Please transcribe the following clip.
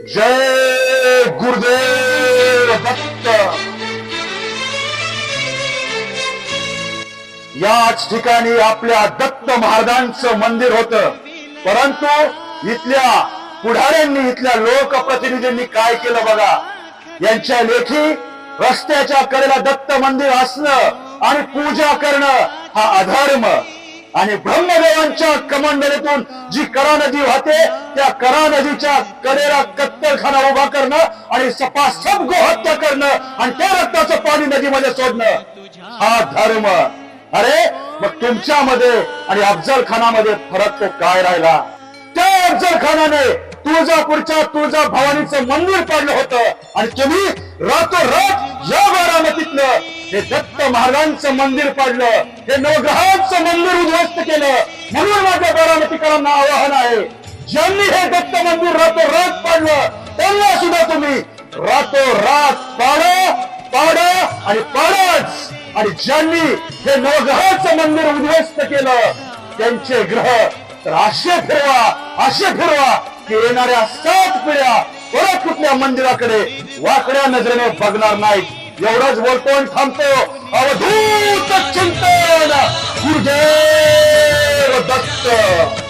जय गुरुदेव दत्त। याच ठिकाणी आपल्या दत्त महाराजांचं मंदिर होतं, परंतु इथल्या पुढाऱ्यांनी, इथल्या लोकप्रतिनिधींनी काय केलं बघा। यांच्या लेखी रस्त्याच्या कडेला दत्त मंदिर असणं आणि पूजा करणं हा अधर्म, आणि ब्रह्मदेवांच्या कमंडलीतून जी करा नदी वाहते त्या करा नदीच्या कडेला कत्तलखाना उभा करणं आणि सपासप गोहत्या करणं आणि त्या रक्ताचं पाणी नदीमध्ये सोडणं हा धर्म। अरे मग तुमच्यामध्ये आणि अफजल खानामध्ये फरक तो काय राहिला? त्या अफजल खानाने तुळजापूरच्या तुळजा भवानीचं मंदिर पाडलं होतं आणि तुम्ही रातोरात या बारामतीतलं हे दत्त महाराजांचं मंदिर पाडलं, हे नवग्रहांचं मंदिर उद्ध्वस्त केलं। म्हणून माझ्या बारामतीकरांना आवाहन आहे, ज्यांनी हे दत्त मंदिर रातोरात पाडलं त्यांना सुद्धा तुम्ही रातोरात पाडा आणि पाडाच। आणि ज्यांनी हे नवग्रहाचं मंदिर उद्ध्वस्त केलं त्यांचे ग्रह तर असे फिरवा की येणाऱ्या 7 पिढ्या परत कुठल्या मंदिराकडे वाकड्या नजरेने बघणार नाहीत। एवढंच बोलतो आणि थांबतो। अवधूत चिंतन गुरुदेव दत्त।